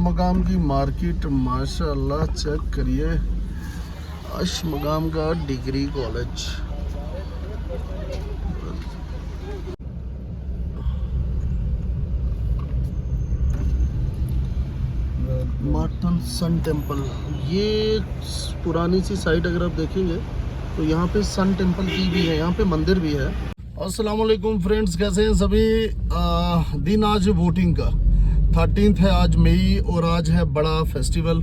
अशमकाम की मार्केट माशाल्लाह चेक करिए। अशमकाम का degree college. Martand Sun Temple, ये पुरानी सी साइट अगर आप देखेंगे तो यहाँ पे सन टेम्पल की भी है, यहाँ पे मंदिर भी है। अस्सलाम वालेकुम फ्रेंड्स, कैसे हैं सभी। दिन आज वोटिंग का 13 है आज मई, और आज है बड़ा फेस्टिवल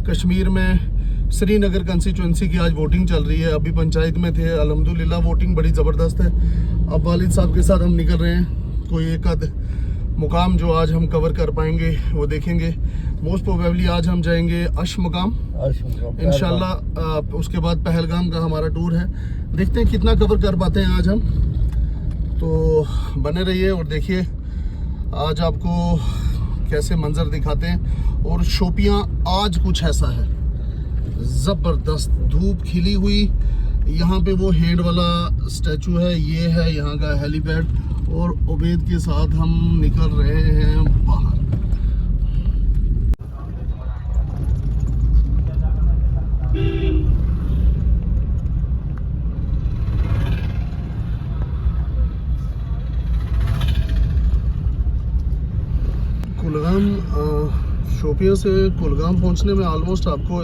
कश्मीर में। श्रीनगर कंस्टिट्यूंसी की आज वोटिंग चल रही है। अभी पंचायत में थे, अल्हम्दुलिल्लाह वोटिंग बड़ी ज़बरदस्त है। अब वालिद साहब के साथ हम निकल रहे हैं, कोई एक आध मुकाम जो आज हम कवर कर पाएंगे वो देखेंगे। मोस्ट प्रोबेबली आज हम जाएंगे अशमकाम इंशाल्लाह। उसके बाद पहलगाम का हमारा टूर है, देखते हैं कितना कवर कर पाते हैं आज हम। तो बने रहिए और देखिए आज आपको कैसे मंजर दिखाते हैं। और शोपियाँ आज कुछ ऐसा है, ज़बरदस्त धूप खिली हुई। यहाँ पे वो हेड वाला स्टैचू है, ये है यहाँ का हेलीपैड, और उबैद के साथ हम निकल रहे हैं बाहर। कुलगाम, शोपियाँ से कुलगाम पहुँचने में ऑलमोस्ट आपको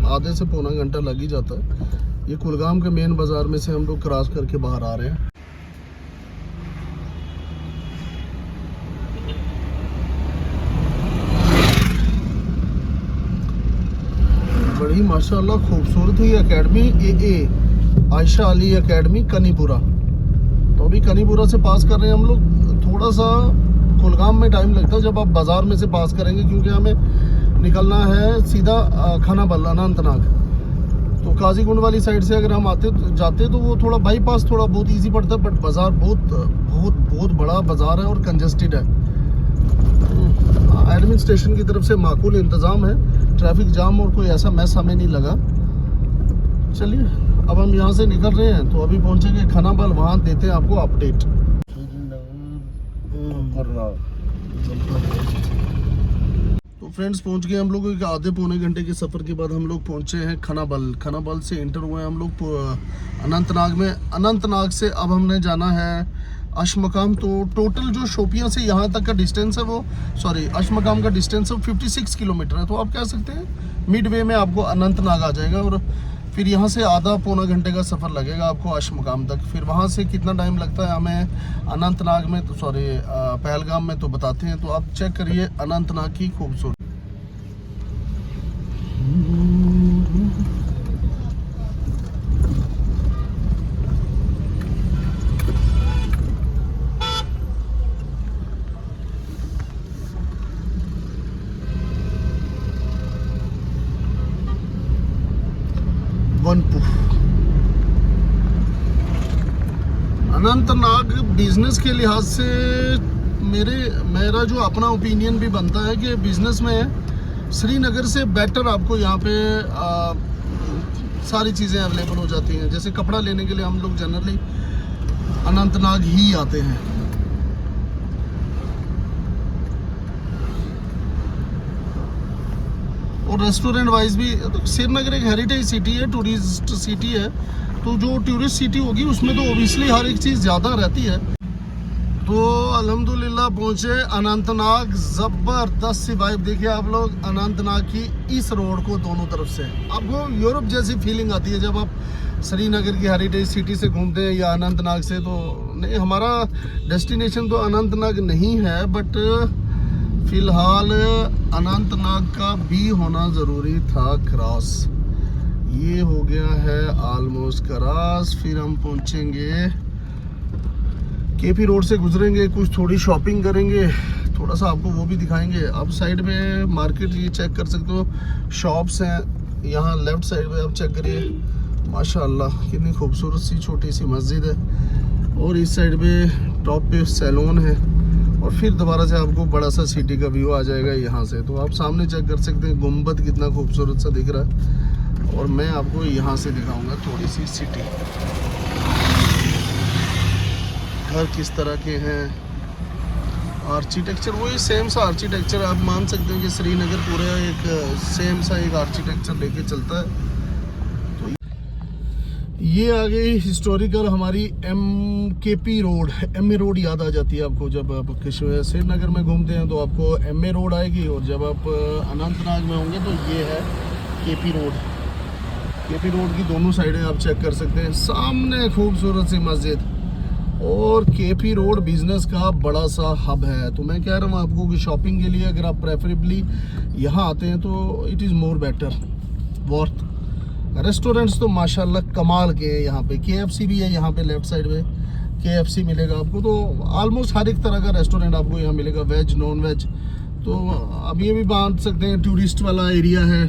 आधे से पौना घंटा लग ही जाता है। ये कुलगाम के मेन बाज़ार में से हम लोग क्रॉस करके बाहर आ रहे हैं। बड़ी माशाल्लाह खूबसूरत ही academy, AA Ayesha Ali academy Kanipura. तो अभी कनीपुरा से पास कर रहे हैं हम लोग। थोड़ा सा कुलगाम में टाइम लगता है जब आप बाज़ार में से पास करेंगे, क्योंकि हमें निकलना है सीधा खानाबल अनंतनाग। तो काजीगुंड वाली साइड से अगर हम जाते तो वो थोड़ा बाईपास थोड़ा बहुत इजी पड़ता है, बट बाज़ार बहुत बड़ा बाज़ार है और कंजेस्टेड है। एडमिनिस्ट्रेशन की तरफ से माकूल इंतज़ाम है, ट्रैफिक जाम और कोई ऐसा मैस हमें नहीं लगा। चलिए अब हम यहाँ से निकल रहे हैं, तो अभी पहुँचेंगे खानाबल, वहाँ देते हैं आपको अपडेट। तो फ्रेंड्स पहुंच गए हम लोग। एक आधे पौने घंटे के सफ़र के बाद हम लोग पहुंचे हैं खानाबल। खानाबल से इंटर हुए हम लोग अनंतनाग में। अनंतनाग से अब हमने जाना है अशमकाम। तो टोटल जो शोपियां से यहाँ तक का डिस्टेंस है वो, सॉरी अशमकाम का डिस्टेंस है 56 किलोमीटर है। तो आप कह सकते हैं मिड वे में आपको अनंतनाग आ जाएगा, और फिर यहाँ से आधा पौना घंटे का सफ़र लगेगा आपको अशमकाम तक। फिर वहाँ से कितना टाइम लगता है हमें अनंतनाग में, तो सॉरी पहलगाम में, तो बताते हैं। तो आप चेक करिए अनंतनाग की खूबसूरती। अनंतनाग बिजनेस के लिहाज से मेरा जो अपना ओपिनियन भी बनता है कि बिजनेस में श्रीनगर से बेटर आपको यहाँ पे सारी चीज़ें अवेलेबल हो जाती हैं। जैसे कपड़ा लेने के लिए हम लोग जनरली अनंतनाग ही आते हैं। और रेस्टोरेंट वाइज भी श्रीनगर एक हेरिटेज सिटी है, टूरिस्ट सिटी है। तो जो टूरिस्ट सिटी होगी उसमें तो ओबियसली हर एक चीज़ ज़्यादा रहती है। तो अल्हम्दुलिल्लाह पहुँचे अनंतनाग। ज़बरदस्त सी वाइब देखिए आप लोग अनंतनाग की इस रोड को दोनों तरफ से। आपको यूरोप जैसी फीलिंग आती है जब आप श्रीनगर की हेरिटेज सिटी से घूमते हैं या अनंतनाग से। तो नहीं, हमारा डेस्टिनेशन तो अनंतनाग नहीं है, बट फ़िलहाल अनंतनाग का भी होना ज़रूरी था क्रॉस। ये हो गया है ऑलमोस्ट क्रॉस। फिर हम पहुंचेंगे KP रोड से गुजरेंगे, कुछ थोड़ी शॉपिंग करेंगे, थोड़ा सा आपको वो भी दिखाएंगे। आप साइड में मार्केट ये चेक कर सकते हो, शॉप्स हैं यहाँ लेफ्ट साइड में। आप चेक करिए माशाल्लाह कितनी खूबसूरत सी छोटी सी मस्जिद है, और इस साइड पे टॉप पे सैलून है। और फिर दोबारा से आपको बड़ा सा सिटी का व्यू आ जाएगा यहाँ से। तो आप सामने चेक कर सकते हैं गुम्बद कितना खूबसूरत सा दिख रहा है। और मैं आपको यहाँ से दिखाऊंगा थोड़ी सी सिटी, घर किस तरह के हैं। आर्किटेक्चर वही सेम सा आर्किटेक्चर, आप मान सकते हैं कि श्रीनगर पूरा एक सेम सा एक आर्किटेक्चर लेके चलता है। तो ये आ गई हिस्टोरिकल हमारी MKP रोड। MA रोड याद आ जाती है आपको जब आप श्रीनगर में घूमते हैं तो आपको MA रोड आएगी, और जब आप अनंतनाग में होंगे तो ये है KP रोड। KP रोड की दोनों साइडें आप चेक कर सकते हैं, सामने खूबसूरत सी मस्जिद, और KP रोड बिजनेस का बड़ा सा हब है। तो मैं कह रहा हूँ आपको कि शॉपिंग के लिए अगर आप प्रेफरेबली यहाँ आते हैं तो it is more better worth. Restaurants तो माशाल्लाह कमाल के हैं यहाँ पे। KFC भी है यहाँ पे, लेफ्ट साइड में KFC मिलेगा आपको। तो ऑलमोस्ट हर एक तरह का रेस्टोरेंट आपको यहाँ मिलेगा, वेज नॉन वेज। तो अब ये भी मान सकते हैं टूरिस्ट वाला एरिया है,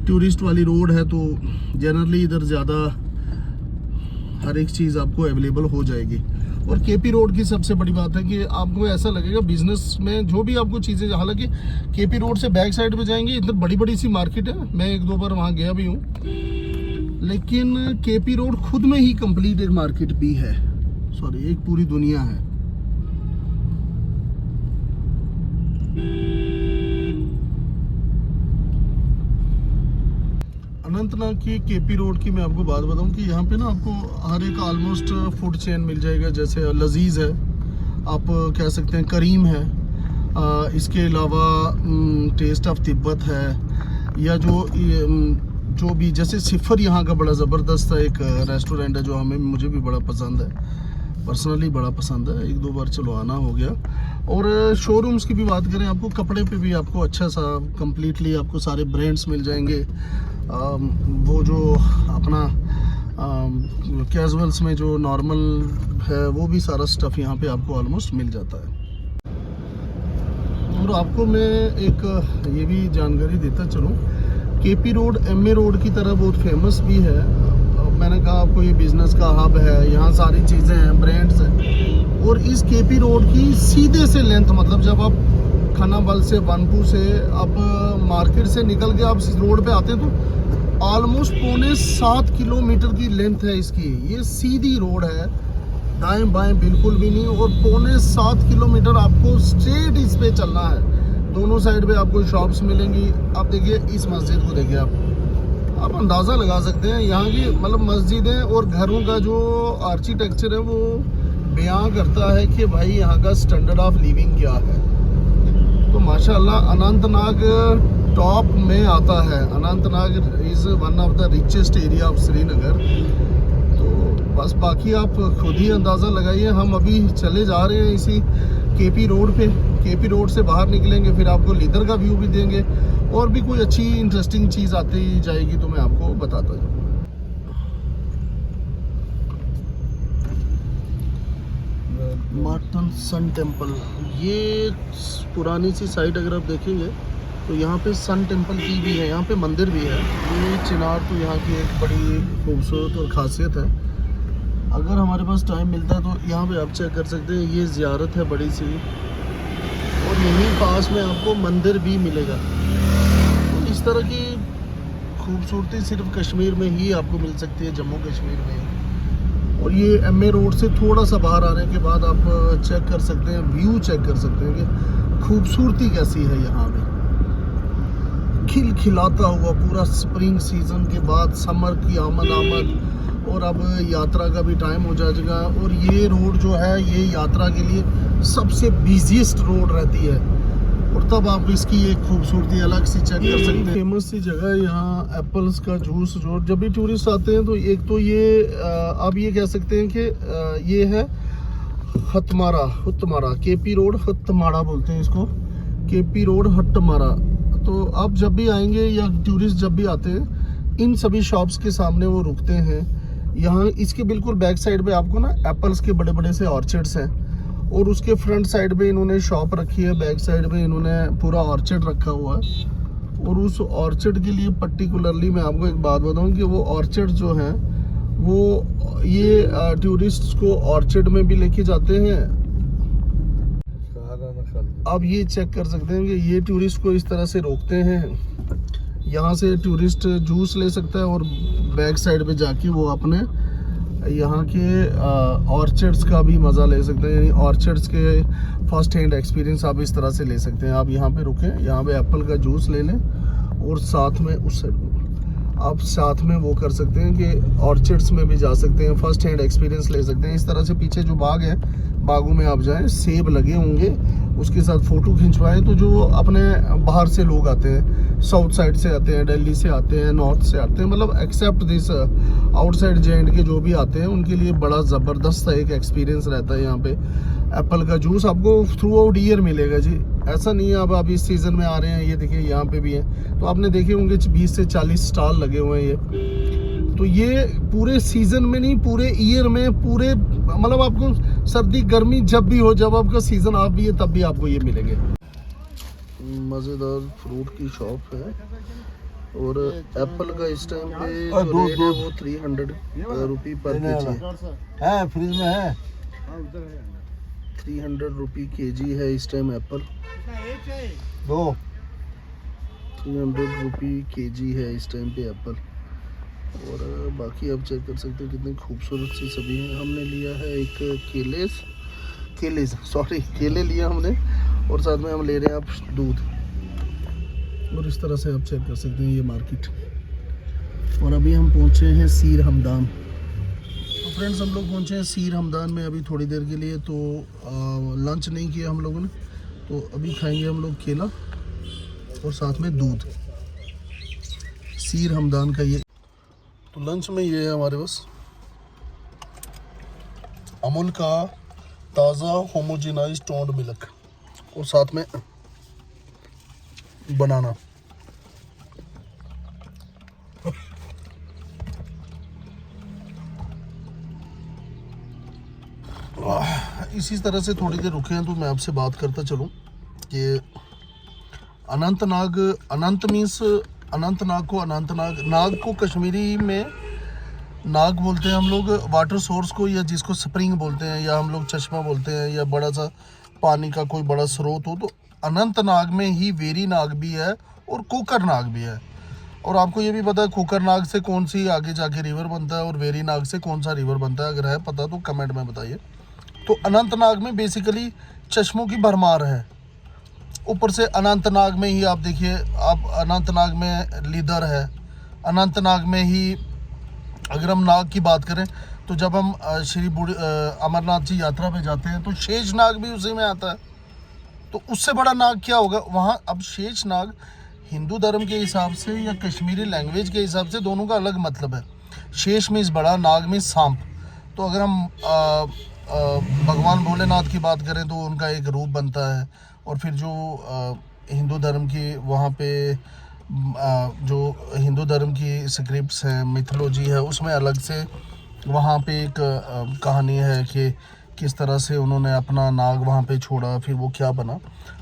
टूरिस्ट वाली रोड है, तो जनरली इधर ज़्यादा हर एक चीज़ आपको अवेलेबल हो जाएगी। और KP रोड की सबसे बड़ी बात है कि आपको ऐसा लगेगा बिजनेस में जो भी आपको चीज़ें, हालांकि KP रोड से बैक साइड पे जाएंगे इधर बड़ी बड़ी सी मार्केट है, मैं एक दो बार वहाँ गया भी हूँ, लेकिन KP रोड खुद में ही कंप्लीट एक मार्केट भी है, सॉरी एक पूरी दुनिया है। अनंतनाग की KP रोड की मैं आपको बात बताऊं कि यहाँ पे ना आपको हर एक ऑलमोस्ट फूड चेन मिल जाएगा। जैसे लजीज है, आप कह सकते हैं करीम है, इसके अलावा टेस्ट ऑफ तिब्बत है, या जो भी जैसे सिफर यहाँ का बड़ा ज़बरदस्त एक रेस्टोरेंट है जो मुझे भी बड़ा पसंद है, पर्सनली बड़ा पसंद है, एक दो बार चलो आना हो गया। और शोरूम्स की भी बात करें, आपको कपड़े पे भी आपको अच्छा सा कंप्लीटली आपको सारे ब्रांड्स मिल जाएंगे। वो जो अपना कैजुअल्स में जो नॉर्मल है वो भी सारा स्टफ़ यहाँ पे आपको ऑलमोस्ट मिल जाता है। और आपको मैं एक ये भी जानकारी देता चलूँ, KP रोड MA रोड की तरह बहुत फेमस भी है। मैंने कहा आपको ये बिज़नेस का हब है, यहाँ सारी चीज़ें हैं, ब्रांड्स हैं। और इस KP रोड की सीधे से लेंथ, मतलब जब आप खानाबल से बनपू से आप मार्केट से निकल के आप इस रोड पे आते हैं तो ऑलमोस्ट 6.25 किलोमीटर की लेंथ है इसकी। ये सीधी रोड है, दाएं बाएं बिल्कुल भी नहीं, और 6.25 किलोमीटर आपको स्ट्रेट इस पे चलना है। दोनों साइड पे आपको शॉप्स मिलेंगी। आप देखिए इस मस्जिद को देखिए, आप अंदाज़ा लगा सकते हैं यहाँ की मतलब मस्जिदें और घरों का जो आर्किटेक्चर है वो बयां करता है कि भाई यहाँ का स्टैंडर्ड ऑफ लिविंग क्या है। तो माशाल्लाह अनंतनाग टॉप में आता है। Anantnag is one of the richest area of Srinagar. तो बस बाकी आप खुद ही अंदाज़ा लगाइए। हम अभी चले जा रहे हैं इसी KP रोड पे। KP रोड से बाहर निकलेंगे, फिर आपको लीदर का व्यू भी देंगे, और भी कोई अच्छी इंटरेस्टिंग चीज़ आती जाएगी तो मैं आपको बताता जाऊँ। मार्टन सन टेम्पल, ये पुरानी सी साइट अगर आप देखेंगे तो यहाँ पे सन टेम्पल की भी है, यहाँ पे मंदिर भी है। ये चिनार तो यहाँ की एक बड़ी खूबसूरत और ख़ासियत है। अगर हमारे पास टाइम मिलता है तो यहाँ पे आप चेक कर सकते हैं, ये ज़ियारत है बड़ी सी, और यहीं पास में आपको मंदिर भी मिलेगा। तो इस तरह की खूबसूरती सिर्फ कश्मीर में ही आपको मिल सकती है, जम्मू कश्मीर में ही। और ये MA रोड से थोड़ा सा बाहर आने के बाद आप चेक कर सकते हैं, व्यू चेक कर सकते हैं कि खूबसूरती कैसी है यहाँ पे। खिलखिलाता हुआ पूरा स्प्रिंग सीजन के बाद समर की आमद, और अब यात्रा का भी टाइम हो जाएगा। और ये रोड जो है ये यात्रा के लिए सबसे बिजीएस्ट रोड रहती है, और तब आप इसकी एक खूबसूरती अलग सी चेक कर सकते हैं। फेमस सी जगह है यहाँ, एप्पल्स का जूस। जो जब भी टूरिस्ट आते हैं तो एक तो ये आप ये कह सकते हैं कि ये है हत्तमारा KP रोड, हत्तमाड़ा बोलते हैं इसको, KP रोड हत्तमारा। तो आप जब भी आएंगे या टूरिस्ट जब भी आते हैं, इन सभी शॉप्स के सामने वो रुकते हैं। यहाँ इसके बिल्कुल बैक साइड पे आपको ना एप्पल्स के बड़े बड़े से ऑर्चर्ड्स हैं, और उसके फ्रंट साइड पे इन्होंने शॉप रखी है, बैक साइड पे इन्होंने पूरा ऑर्चर्ड रखा हुआ है। और उस ऑर्चर्ड के लिए पर्टिकुलरली मैं आपको एक बात बताऊं कि वो ऑर्चर्ड जो हैं वो ये टूरिस्ट्स को ऑर्चर्ड में भी लेके जाते हैं। आप ये चेक कर सकते हैं कि ये टूरिस्ट को इस तरह से रोकते हैं, यहाँ से टूरिस्ट जूस ले सकता है और बैक साइड पे जाके वो अपने यहाँ के ऑर्चर्ड्स का भी मज़ा ले सकते हैं, यानी ऑर्चर्ड्स के फर्स्ट हैंड एक्सपीरियंस आप इस तरह से ले सकते हैं। आप यहाँ पे रुकें, यहाँ पे एप्पल का जूस ले लें और साथ में उस साइड आप साथ में वो कर सकते हैं कि ऑर्चर्ड्स में भी जा सकते हैं, फर्स्ट हैंड एक्सपीरियंस ले सकते हैं। इस तरह से पीछे जो बाग है, बागों में आप जाएं, सेब लगे होंगे, उसके साथ फ़ोटो खिंचवाएं। तो जो अपने बाहर से लोग आते हैं, साउथ साइड से आते हैं, दिल्ली से आते हैं, नॉर्थ से आते हैं, मतलब एक्सेप्ट दिस आउटसाइड जे के जो भी आते हैं, उनके लिए बड़ा ज़बरदस्त एक एक्सपीरियंस रहता है। यहाँ पे एप्पल का जूस आपको थ्रू आउट ईयर मिलेगा जी, ऐसा नहीं है अब आप इस सीज़न में आ रहे हैं। ये देखिए यहाँ पे भी है, तो आपने देखे होंगे 20 से 40 स्टॉल लगे हुए हैं ये। तो ये पूरे सीज़न में नहीं, पूरे ईयर में, पूरे मतलब आपको सर्दी गर्मी जब भी हो, जब आपका सीज़न आप भी है तब भी आपको ये मिलेंगे। मज़ेदार फ्रूट की शॉप है और एप्पल का इस टाइम पे जो रेट है वो 300 रुपये पर केजी है। फ्रिज में है 300 रुपये केजी है इस टाइम एप्पल। 300 रुपये केजी है इस टाइम पे एप्पल। और बाकी आप चेक कर सकते हैं कितनी खूबसूरत सी सभी है। हमने लिया है एक केले लिया हमने, और साथ में हम ले रहे हैं आप दूध। और इस तरह से आप चेक कर सकते हैं ये मार्केट। और अभी हम पहुंचे हैं सीर हमदान। तो फ्रेंड्स हम लोग पहुंचे हैं सीर हमदान में अभी थोड़ी देर के लिए। तो लंच नहीं किया हम लोगों ने, तो अभी खाएंगे हम लोग केला और साथ में दूध। सीर हमदान का ये। तो लंच में ये है हमारे पास अमूल का ताज़ा होमोजेनाइज टोन्ड मिल्क और साथ में बनाना। इसी तरह से थोड़ी देर रुके हैं तो मैं आपसे बात करता चलूं कि नाग को कश्मीरी में नाग बोलते हैं हम लोग, वाटर सोर्स को, या जिसको स्प्रिंग बोलते हैं, या हम लोग चश्मा बोलते हैं, या बड़ा सा पानी का कोई बड़ा स्रोत हो। तो अनंतनाग में ही वेरी नाग भी है और कोकर नाग भी है। और आपको ये भी पता है कोकर नाग से कौन सी आगे जाके रिवर बनता है और वेरी नाग से कौन सा रिवर बनता है? अगर है पता तो कमेंट में बताइए। तो अनंतनाग में बेसिकली चश्मों की भरमार है। ऊपर से अनंतनाग में ही आप देखिए, आप अनंतनाग में लीदर है। अनंतनाग में ही अगर हम नाग की बात करें तो जब हम श्री अमरनाथ जी यात्रा पे जाते हैं तो शेष नाग भी उसी में आता है। तो उससे बड़ा नाग क्या होगा वहाँ? अब शेष नाग हिंदू धर्म के हिसाब से या कश्मीरी लैंग्वेज के हिसाब से दोनों का अलग मतलब है। शेष मीन्स बड़ा, नाग मीन्स सांप। तो अगर हम भगवान भोलेनाथ की बात करें तो उनका एक रूप बनता है। और फिर जो हिंदू धर्म की वहाँ पे जो हिंदू धर्म की स्क्रिप्ट्स हैं, मिथोलॉजी है, उसमें अलग से वहाँ पे एक कहानी है कि किस तरह से उन्होंने अपना नाग वहाँ पे छोड़ा, फिर वो क्या बना।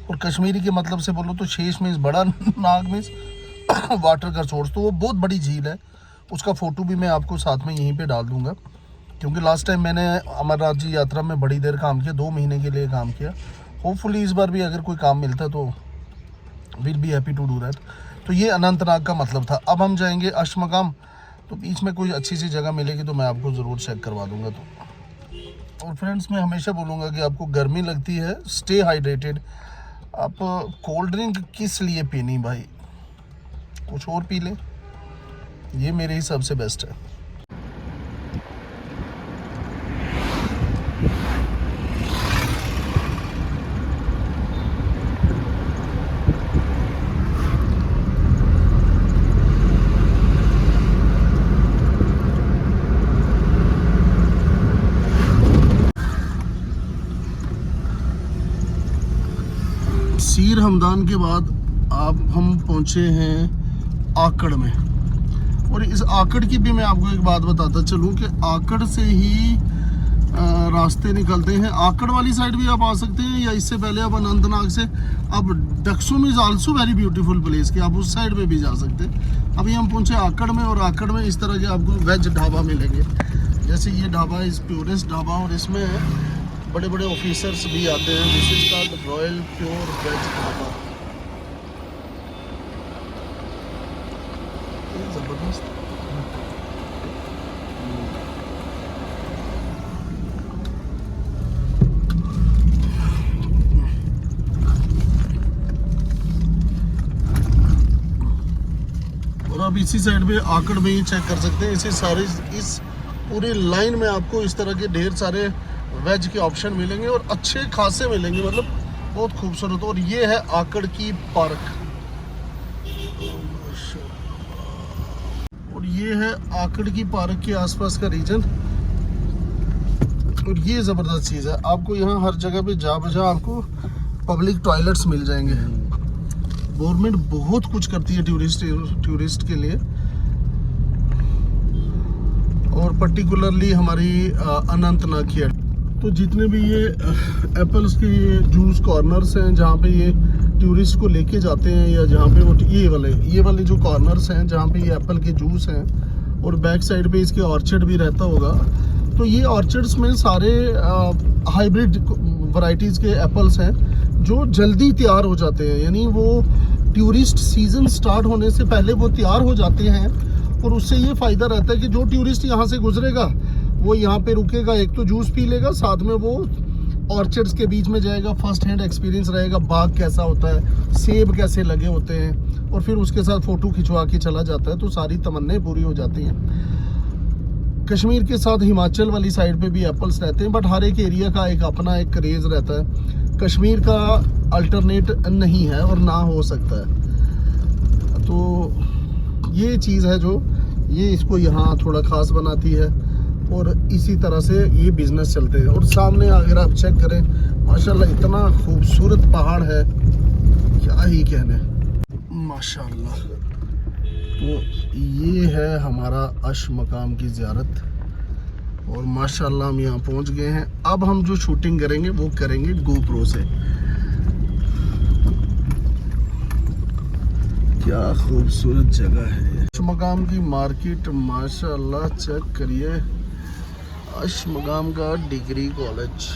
और कश्मीरी के मतलब से बोलो तो शेष मीन्स बड़ा, नाग मीन्स वाटर का सोर्स। तो वो बहुत बड़ी झील है, उसका फ़ोटो भी मैं आपको साथ में यहीं पे डाल दूँगा। क्योंकि लास्ट टाइम मैंने अमरनाथ जी यात्रा में बड़ी देर काम किया, 2 महीने के लिए काम किया। होपफुली इस बार भी अगर कोई काम मिलता तो will be happy to do that. तो ये अनंतनाग का मतलब था। अब हम जाएंगे अश्वमकाम, तो बीच में कोई अच्छी सी जगह मिलेगी तो मैं आपको ज़रूर चेक करवा दूंगा। तो और फ्रेंड्स मैं हमेशा बोलूँगा कि आपको गर्मी लगती है, स्टे हाइड्रेटेड। आप कोल्ड ड्रिंक किस लिए पीनी भाई, कुछ और पी लें, ये मेरे हिसाब से बेस्ट है। सीर हमदान के बाद हम पहुंचे हैं आकड़ में। और इस आकड़ की भी मैं आपको एक बात बताता चलूं कि आकड़ से ही रास्ते निकलते हैं। आकड़ वाली साइड भी आप आ सकते हैं, या इससे पहले आप अनंतनाग से अब Daksum is also very beautiful place कि आप उस साइड पे भी जा सकते हैं। अभी हम पहुंचे आकड़ में, और आकड़ में इस तरह के आपको वेज ढाबा मिलेंगे। जैसे ये ढाबा इज़ प्योरेस्ट ढाबा, और इसमें बड़े बड़े ऑफिसर्स भी आते हैं। This is called royal pure veg dhaba. जबरदस्त। आप इसी साइड में आकड़ में ही चेक कर सकते हैं। इसी सारी इस पूरी लाइन में आपको इस तरह के ढेर सारे वेज के ऑप्शन मिलेंगे और अच्छे खासे मिलेंगे, मतलब बहुत खूबसूरत। और ये है आकड़ की पार्क, और ये है आकड़ की पार्क के आसपास का रीजन। और ये ज़बरदस्त चीज़ है, आपको यहाँ हर जगह पे जा बजा आपको पब्लिक टॉयलेट्स मिल जाएंगे। गवर्नमेंट बहुत कुछ करती है टूरिस्ट के लिए, और पर्टिकुलरली हमारी अनंतनाग की। तो जितने भी ये एप्पल्स के जूस कॉर्नर्स हैं जहाँ पे ये टूरिस्ट को लेके जाते हैं, या जहाँ पे वो ये वाले जो कॉर्नर्स हैं जहाँ पे ये एप्पल के जूस हैं, और बैक साइड पे इसके ऑर्चर्ड भी रहता होगा। तो ये ऑर्चर्ड्स में सारे हाइब्रिड वैरायटीज़ के एप्पल्स हैं जो जल्दी तैयार हो जाते हैं, यानी वो टूरिस्ट सीज़न स्टार्ट होने से पहले वो तैयार हो जाते हैं। और उससे ये फ़ायदा रहता है कि जो टूरिस्ट यहाँ से गुजरेगा वो यहाँ पे रुकेगा, एक तो जूस पी लेगा, साथ में वो ऑर्चर्ड्स के बीच में जाएगा, फर्स्ट हैंड एक्सपीरियंस रहेगा, बाग कैसा होता है, सेब कैसे लगे होते हैं, और फिर उसके साथ फ़ोटो खिंचवा के चला जाता है। तो सारी तमन्नाएं पूरी हो जाती हैं। कश्मीर के साथ हिमाचल वाली साइड पे भी एप्पल्स रहते हैं, बट हर एक एरिया का एक अपना एक क्रेज़ रहता है। कश्मीर का अल्टरनेट नहीं है और ना हो सकता है। तो ये चीज़ है जो ये इसको यहाँ थोड़ा ख़ास बनाती है, और इसी तरह से ये बिज़नेस चलते हैं। और सामने अगर आप चेक करें, माशाल्लाह इतना खूबसूरत पहाड़ है, क्या ही कहने, माशाल्लाह। तो ये है हमारा अश मकाम की ज़ियारत, और माशाल्लाह हम यहाँ पहुँच गए हैं। अब हम जो शूटिंग करेंगे वो करेंगे GoPro से। क्या खूबसूरत जगह है अश मकाम की मार्केट, माशाल्लाह चेक करिए। अश मकाम का डिग्री कॉलेज,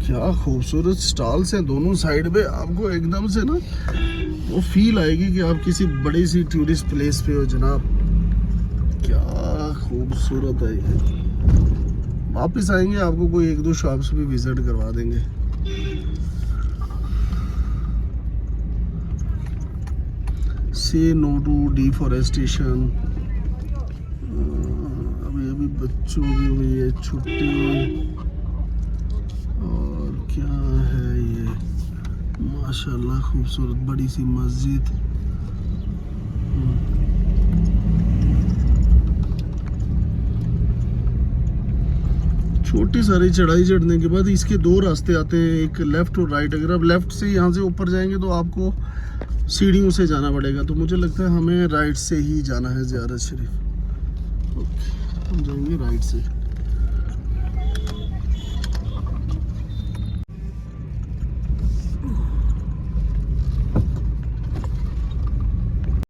क्या खूबसूरत स्टॉल्स हैं दोनों साइड पे। आपको एकदम से ना वो फील आएगी कि आप किसी बड़ी सी टूरिस्ट प्लेस पे हो जनाब। क्या खूबसूरत है ये। वापस आएंगे आपको कोई एक दो शॉप्स भी विजिट करवा देंगे। से नो टू डिफॉरेस्टेशन। अभी बच्चों की हुई है छुट्टी। और क्या है ये, माशाल्लाह खूबसूरत बड़ी सी मस्जिद। छोटी सारी चढ़ाई चढ़ने के बाद इसके दो रास्ते आते हैं, एक लेफ़्ट और राइट। अगर आप लेफ़्ट से यहाँ से ऊपर जाएंगे तो आपको सीढ़ियों से जाना पड़ेगा, तो मुझे लगता है हमें राइट से ही जाना है ज़ियारत शरीफ। ओके, हम जाएंगे राइट से।